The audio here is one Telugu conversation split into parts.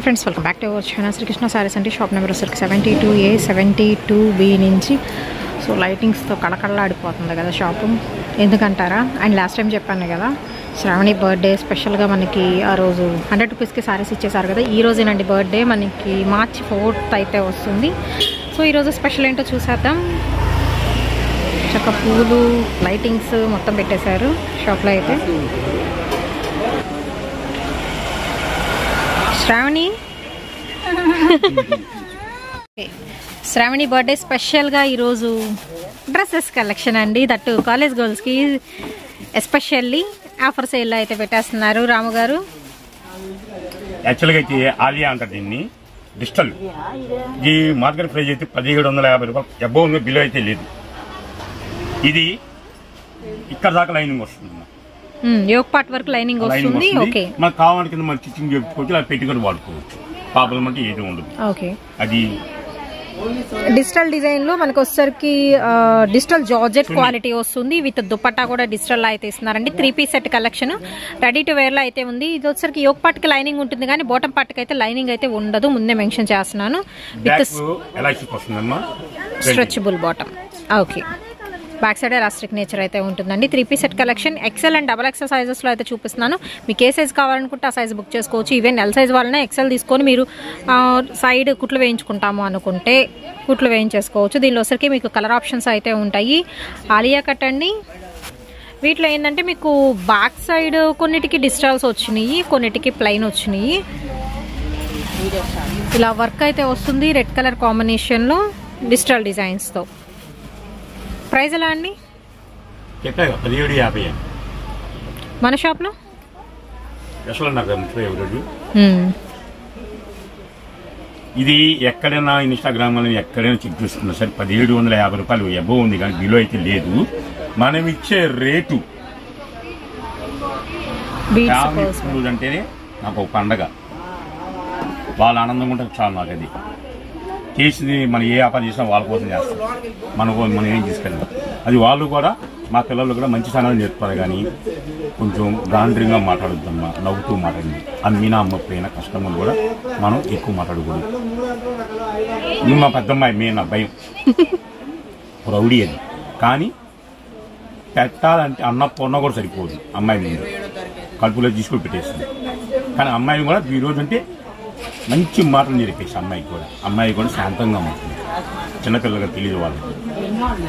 Hi friends welcome back to our channel Shri Krishna sarees अंटे షాప్ నెంబర్ 72A 72B నుంచి సో లైటింగ్స్ తో కళకళలాడిపోతుంది కదా షాప్ ఎందుకంటారా అండ్ లాస్ట్ టైం చెప్పాను కదా శ్రావణి బర్త్డే స్పెషల్ గా మనకి ఆ రోజు 100 రూపాయస్ కి సారీస్ ఇచ్చేసారు కదా ఈ రోజేనండి బర్త్డే మనకి మార్చి 4th అయితే వస్తుంది సో ఈ రోజు స్పెషల్ ఏంటో చూసేద్దాం చక్క పూలు లైటింగ్స్ మొత్తం పెట్టేశారు షాప్ లో అయితే శ్రావణి శ్రావణి బర్త్డే స్పెషల్గా ఈరోజు డ్రెస్సెస్ కలెక్షన్ అండి దట్టు కాలేజ్ గర్ల్స్కి ఎస్పెషల్లీ ఆఫర్ సేల్లో అయితే పెట్టేస్తున్నారు రాము గారు. యాక్చువల్గా అయితే ఆలియా అంటారు దీన్ని డిజిటల్ ఈ మార్కెట్ ప్రైస్ అయితే 1750 రూపాయలు అబౌవ్ బిలో అయితే లేదు. ఇది ఇక్కడ దాకా లైనింగ్ వస్తుంది యోగ్ పార్ట్ వరకు లైనింగ్ వస్తుంది. ఓకే మనకు కావాలని కింద మనం స్టిచ్చింగ్ చేసుకోవచ్చు అలా పెట్టుకొని వాడుకోవచ్చు ప్రాబ్లం అంటే ఏది ఉండదు. ఓకే అది డిజిటల్ డిజైన్ లో మనకు వచ్చేసరికి డిజిటల్ జార్జెట్ క్వాలిటీ వస్తుంది విత్ దుపట్టా కూడా డిజిటల్ లో అయితే ఇస్తున్నారండి. 3 piece set collection ready to wear లో అయితే ఉంది. ఇది వచ్చేసరికి యోగ్ పార్ట్ కి లైనింగ్ ఉంటుంది కానీ బాటమ్ పార్ట్ కి అయితే లైనింగ్ అయితే ఉండదు ముందే మెన్షన్ చేస్తున్నాను. With stretchable bottom. Okay back side elastic nature అయితే ఉంటుందండి. 3 piece set collection XL and double XL సైజెస్లో అయితే చూపిస్తున్నాను. మీకు ఏ సైజ్ కావాలనుకుంటే ఆ సైజ్ బుక్ చేసుకోవచ్చు. ఈవెన్ ఎల్ సైజ్ వాళ్ళనే ఎక్సెల్ తీసుకొని మీరు సైడ్ కుట్లు వేయించుకుంటాము అనుకుంటే కుట్లు వేయించేసుకోవచ్చు. దీనిలో వచ్చరికి మీకు కలర్ ఆప్షన్స్ అయితే ఉంటాయి. ఆలియా కట్ అండి. వీటిలో ఏంటంటే మీకు బ్యాక్ సైడ్ కొన్నిటికి డిజిటల్స్ వచ్చినాయి కొన్నిటికి ప్లెయిన్ వచ్చినాయి. ఇలా వర్క్ అయితే వస్తుంది రెడ్ కలర్ కాంబినేషన్లో డిజిటల్ డిజైన్స్తో. ప్రైస్ ఎలా అండి? 1750 మన షాప్లో ఇది ఎక్కడైనా ఇన్స్టాగ్రామ్ అని ఎక్కడైనా చెక్ చేసుకున్నా సరే 1750 రూపాయలు అబౌవ్ ఉంది కానీ బిలో అయితే లేదు. మనం ఇచ్చే రేటు అంటేనే నాకు ఒక పండగ వాళ్ళ ఆనందంగా ఉంటుంది చాలు. నాకు అది చేసింది మనం ఏ వ్యాపారం చేసినా వాళ్ళ కోసం చేస్తాం మనం ఏం తీసుకెళ్ళాం అది వాళ్ళు కూడా మా పిల్లలు కూడా మంచి సనాలు నేర్పుతారు కానీ కొంచెం గాండ్రీగా మాట్లాడుద్దమ్మా నవ్వుతూ మాట్లాడింది అమ్మినా అమ్మపోయినా కస్టమర్ కూడా మనం ఎక్కువ మాట్లాడకూడదు. నువ్వు మా పెద్దమ్మాయి మే నా భయం రౌడీ అది కానీ పెట్టాలంటే అన్నపూర్ణ కూడా సరిపోదు అమ్మాయి మీద కడుపులో తీసుకొని పెట్టేస్తుంది. కానీ అమ్మాయిని కూడా ఈరోజు అంటే మంచి మాటలు నేర్పేసి అమ్మాయి కూడా శాంతంగా ఉంటుంది. చిన్నపిల్లగా తెలియదు వాళ్ళకి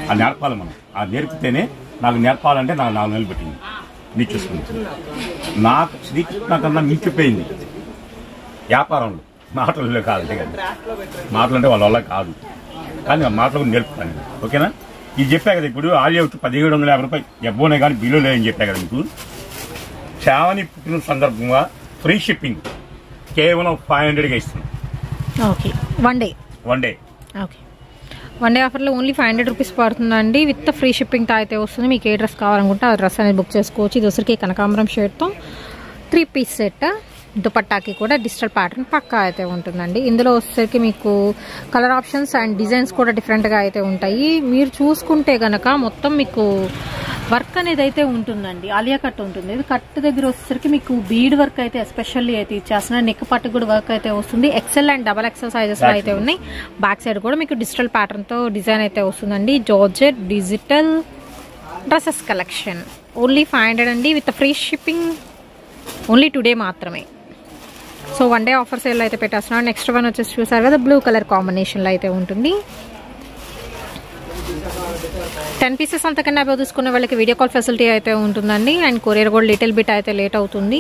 అది నేర్పాలి మనం. అది నేర్పితేనే నాకు నేర్పాలంటే నాకు 4 నెలలు పెట్టింది నీ చూసుకుంటుంది. నాకు శ్రీకృష్ణ కన్నా మించిపోయింది వ్యాపారంలో మాటల్లో కాదు కదా మాటలు అంటే వాళ్ళ వల్ల కాదు కానీ ఆ మాటలు కూడా నేర్పుతాను. ఓకేనా? ఇది చెప్పా కదా ఇప్పుడు ఆలియా 1750 రూపాయలు ఎవ్వనే కానీ బిలో లేదని చెప్పా కదా మీకు. శ్రావణి పుట్టిన సందర్భంగా ఫ్రీ షిప్పింగ్ కేవలం 500గా ఇస్తున్నాం. Okay one day okay one day ఆఫర్లో ఓన్లీ 500 రూపీస్ పడుతుందండి విత్ ఫ్రీ షిప్పింగ్తో అయితే వస్తుంది. మీకు ఏ డ్రెస్ కావాలనుకుంటే ఆ డ్రెస్ అనేది బుక్ చేసుకోవచ్చు. ఇది వచ్చరికి కనకాంబరం షర్ట్తో 3 పీస్ సెట్ దుపట్టాకి కూడా డిజిటల్ ప్యాటర్న్ పక్కా అయితే ఉంటుందండి. ఇందులో వచ్చేసరికి మీకు కలర్ ఆప్షన్స్ అండ్ డిజైన్స్ కూడా డిఫరెంట్గా అయితే ఉంటాయి. మీరు చూసుకుంటే కనుక మొత్తం మీకు వర్క్ అనేది అయితే ఉంటుందండి. ఆలియా కట్ ఉంటుంది. ఇది కట్ దగ్గర వచ్చేసరికి మీకు బీడ్ వర్క్ అయితే ఎస్పెషల్లీ అయితే ఇచ్చేస్తున్నారు. నెక్ పట్టు కూడా వర్క్ అయితే వస్తుంది. XL and double XL sizes లో అయితే ఉన్నాయి. బ్యాక్ సైడ్ కూడా మీకు డిజిటల్ ప్యాటర్న్ తో డిజైన్ అయితే వస్తుందండి. Georgette digital dresses collection only 500 అండి with free shipping only today మాత్రమే. So one day offer sale అయితే పెట్టేస్తున్నాను. నెక్స్ట్ వన్ వచ్చేసి చూసారు కదా బ్లూ కలర్ కాంబినేషన్లో అయితే ఉంటుంది. 10 పీసెస్ అంతకన్నా అబౌవ్ తీసుకునే వాళ్ళకి వీడియో కాల్ ఫెసిలిటీ అయితే ఉంటుందండి. అండ్ కొరియర్ కూడా లిటిల్ బిట్ అయితే లేట్ అవుతుంది.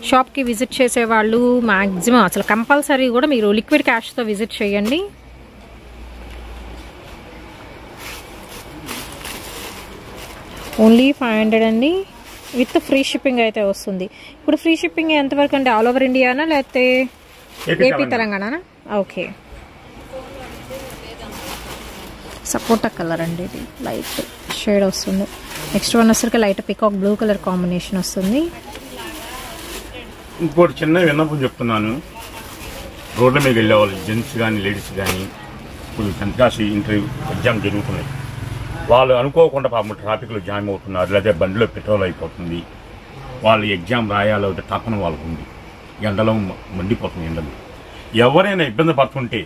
షాప్కి విజిట్ చేసే వాళ్ళు మ్యాక్సిమం అసలు కంపల్సరీ కూడా మీరు లిక్విడ్ క్యాష్తో విజిట్ చేయండి. ఓన్లీ 500 అండి విత్ ఫ్రీ షిప్పింగ్ అయితే వస్తుంది. ఇప్పుడు ఫ్రీ షిప్పింగ్ ఎంతవరకు అండి? ఆల్ ఓవర్ ఇండియానా లేకపోతే ఏపీ తెలంగాణనా? ఓకే సపోటా కలర్ అండి. ఇది లైట్ షేడ్ వస్తుంది. నెక్స్ట్ వన్ వచ్చరికి light peacock blue colour combination వస్తుంది. ఇంకోటి చిన్న విన్నపం చెప్తున్నాను. రోడ్ల మీద వెళ్ళేవాళ్ళు జెంట్స్ కానీ లేడీస్ కానీ ఇప్పుడు 10th క్లాస్ ఇంటర్వ్యూ ఎగ్జామ్ జరుగుతున్నాయి. వాళ్ళు అనుకోకుండా పాపం ట్రాఫిక్లో జామ్ అవుతున్నారు లేదా బండిలో పెట్రోల్ అయిపోతుంది. వాళ్ళు ఎగ్జామ్ రాయాలి తపన వాళ్ళకు ఉంది. ఎండలో మండిపోతుంది ఎండలు. ఎవరైనా ఇబ్బంది పడుతుంటే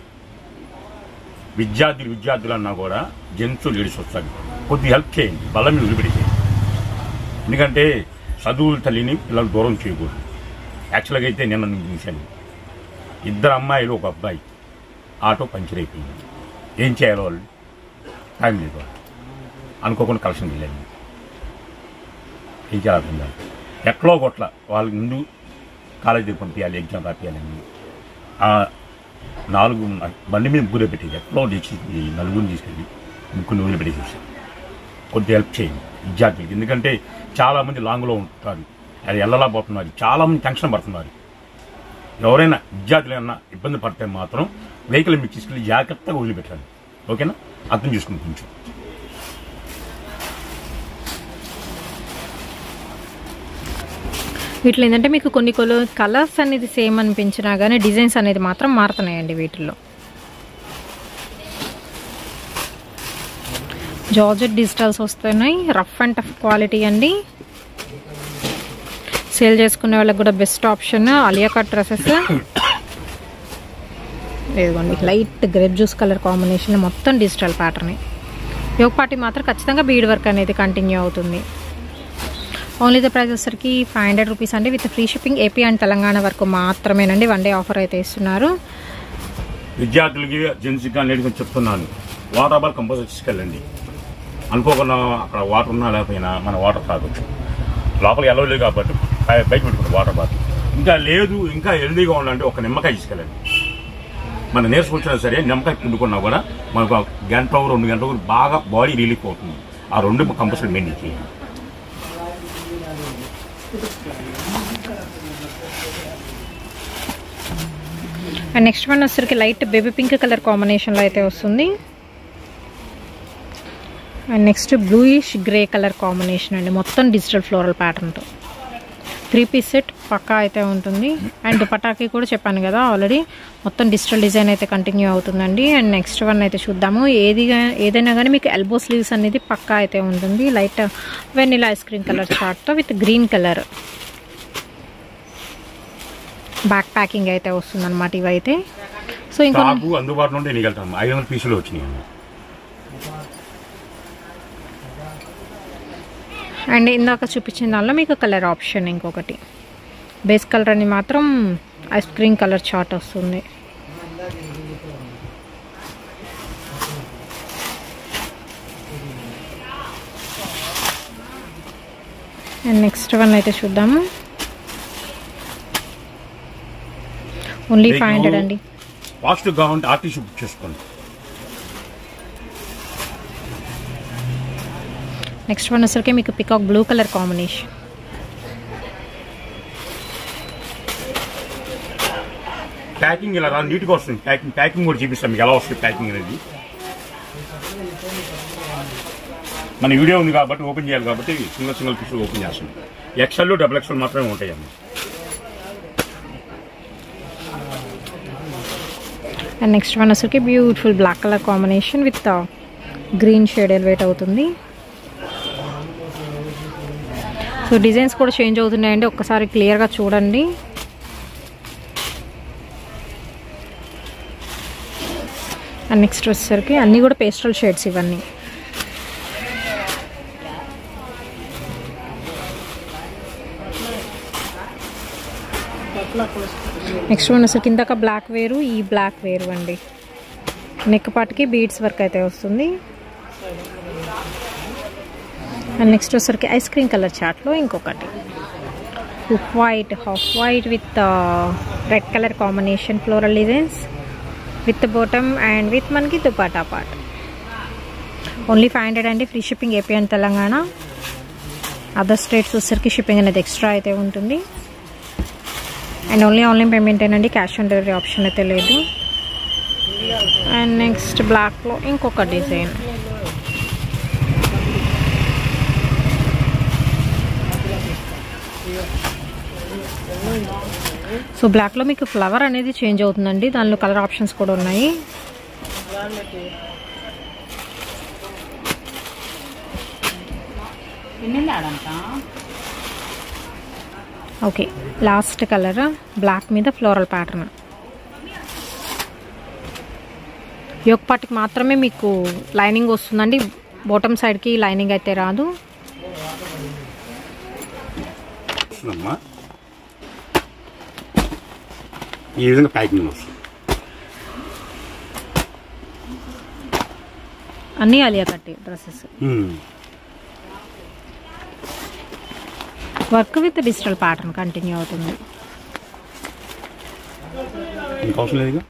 విద్యార్థులు అన్నా కూడా జెంట్స్ లేడీస్ వస్తారు, కొద్దిగా హెల్ప్ చేయండి, బల్ల మీద వదిలిపెట్టేయండి. ఎందుకంటే చదువుల తల్లిని పిల్లలు దూరం చేయకూడదు. యాక్చువల్గా అయితే నిన్న చూశాను, 2 అమ్మాయిలు 1 అబ్బాయి ఆటో పంచర్ అయిపోయింది. ఏం చేయాలి వాళ్ళు? టైం లేదు, వాళ్ళు అనుకోకుండా కలెక్షన్ వెళ్ళాను. ఏం చేయాలి? ఎక్కడో కొట్ల వాళ్ళకి ముందు కాలేజీ పంపించాలి, ఎగ్జామ్ రాపియాలని 4 బండి మీద ముగ్గురే పెట్టేది. ఎక్కడో తెచ్చి నలుగురిని తీసుకెళ్ళి ముగ్గురు నూనె పెట్టేసేసారు. కొద్దిగా హెల్ప్ చేయండి విద్యార్థులకి, ఎందుకంటే చాలామంది లాంగ్లో ఉంటారు, అది వెళ్ళలేకపోతున్నారు, చాలామంది టెన్షన్ పడుతున్నారు. ఎవరైనా విద్యార్థులు ఏమన్నా ఇబ్బంది పడితే మాత్రం వెహికల్ మీకు తీసుకెళ్ళి జాగ్రత్తగా వదిలిపెట్టాలి. ఓకేనా? అర్థం చేసుకుని కొంచెం. వీటిలో ఏంటంటే మీకు కొన్ని కలర్స్ అనేది సేమ్ అనిపించినా కానీ డిజైన్స్ అనేది మాత్రం మారుతున్నాయండి. వీటిల్లో జార్జెట్ డిజిటల్స్ వస్తున్నాయి, రఫ్ అండ్ టఫ్ క్వాలిటీ అండి. సేల్ చేసుకునే వాళ్ళకి కూడా best option. Alia cut dresses ఇదిగోండి, light grape juice colour combination, మొత్తం డిజిటల్ ప్యాటర్న్. యోగ పార్టీ మాత్రం ఖచ్చితంగా బీడ్ వర్క్ అనేది కంటిన్యూ అవుతుంది. ఓన్లీ ద ప్రైస్ వచ్చరికి 500 రూపీస్ అండి, with free shipping AP and Telangana వరకు మాత్రమేనండి. 1 డే ఆఫర్ అయితే ఇస్తున్నారు. విద్యార్థులకి జెంట్స్కి కానీ లేడీస్కి చెప్తున్నాను, వాటర్ బాల్ కంపల్సరీ తీసుకెళ్ళండి. అనుకోకుండా అక్కడ వాటర్ ఉన్నా లేకపోయినా మన వాటర్ తాగొచ్చు. లోపలికి వెళ్ళలేదు కాబట్టి బయట పెట్టుకుంటాం వాటర్ బాటిల్. ఇంకా లేదు, ఇంకా హెల్దీగా ఉండాలంటే 1 నిమ్మకాయ తీసుకెళ్ళండి. మన నీరసం వచ్చినా సరే నిమ్మకాయ పిండుకున్నా కూడా మనకు 1 గంట 2 గంటలు బాగా బాడీ రిలీఫ్ అవుతుంది. ఆ 2 కంపల్సరీ మెయింటైన్ చేయండి. అండ్ నెక్స్ట్ వన్ వచ్చరికి లైట్ బేబీ పింక్ కలర్ కాంబినేషన్లో అయితే వస్తుంది. And next bluish grey colour combination అండి, మొత్తం డిజిటల్ ఫ్లోరల్ ప్యాటర్న్తో 3 పీస్ సెట్ పక్కా అయితే ఉంటుంది. అండ్ దుపట్టాకి కూడా చెప్పాను కదా ఆల్రెడీ, మొత్తం డిజిటల్ డిజైన్ అయితే కంటిన్యూ అవుతుందండి. అండ్ నెక్స్ట్ వన్ అయితే చూద్దాము. ఏదైనా కానీ మీకు ఎల్బో స్లీవ్స్ అనేది పక్కా అయితే ఉంటుంది. Light vanilla ice cream colour చార్ట్తో with green colour back packing అయితే వస్తుంది అనమాట. ఇవైతే సో ఇంకా అందుబాటులో ఉంటే 500 పీసులు వచ్చినాయి. అండ్ ఇందాక చూపించిన దానిలో మీకు కలర్ ఆప్షన్ ఇంకొకటి బేస్ కలర్ అని మాత్రం ఐస్ క్రీమ్ కలర్ చార్ట్ వస్తుంది. అండ్ నెక్స్ట్ వన్ అయితే చూద్దాము. ఓన్లీ 500 అండి. ఫాస్ట్ గా ఉంటే ఆర్టీసీ బుక్ చేసుకోండి. నెక్స్ట్ వన్ వచ్చరికి మీకు peacock blue colour combination. Packing ఇలా నీట్గా వస్తుంది. ప్యాకింగ్ కూడా చూపిస్తాం మీకు ఎలా వస్తుంది ప్యాకింగ్ అనేది. మన వీడియో ఉంది కాబట్టి ఓపెన్ చేయాలి కాబట్టి సింగిల్ పీసులు ఓపెన్ చేస్తాం. XL, XXL మాత్రమే ఉంటాయండి. అండ్ నెక్స్ట్ వన్ వచ్చరికి beautiful black colour combination with green shade elevate అవుతుంది. సో డిజైన్స్ కూడా చేంజ్ అవుతున్నాయండి, ఒక్కసారి క్లియర్గా చూడండి. అండ్ నెక్స్ట్ వచ్చేసరికి అన్నీ కూడా పేస్టల్ షేడ్స్ ఇవన్నీ. నెక్స్ట్ వన్ వచ్చేసరికి ఇందాక బ్లాక్ వేరు, ఈ బ్లాక్ వేరు అండి. నెక్ పార్ట్కి బీడ్స్ వర్క్ అయితే వస్తుంది. అండ్ నెక్స్ట్ వచ్చరికి ఐస్ క్రీమ్ కలర్ చార్ట్లో ఇంకొకటి half white with red colour combination floral designs with bottom and with మనకి దుపట్టా పార్ట్. ఓన్లీ 500 అండి, free shipping AP and Telangana. Other states వచ్చరికి షిప్పింగ్ అనేది ఎక్స్ట్రా అయితే ఉంటుంది. అండ్ ఆన్లైన్ పేమెంట్ ఏనండి, క్యాష్ ఆన్ డెలివరీ ఆప్షన్ అయితే లేదు. అండ్ నెక్స్ట్ బ్లాక్లో ఇంకొక డిజైన్. సో బ్లాక్లో మీకు ఫ్లవర్ అనేది చేంజ్ అవుతుందండి, దానిలో కలర్ ఆప్షన్స్ కూడా ఉన్నాయి. ఓకే, లాస్ట్ కలర్ బ్లాక్ మీద ఫ్లోరల్ ప్యాటర్న్. యోక్ పార్ట్కి మాత్రమే మీకు లైనింగ్ వస్తుందండి, బాటమ్ సైడ్కి లైనింగ్ అయితే రాదు. ఈ విధంగా ప్యాకింగ్ వస్తుంది. అన్నీ అలియా కట్టి dresses. Work with digital pattern continue అవుతుంది. ఇంకవసరం లేదు.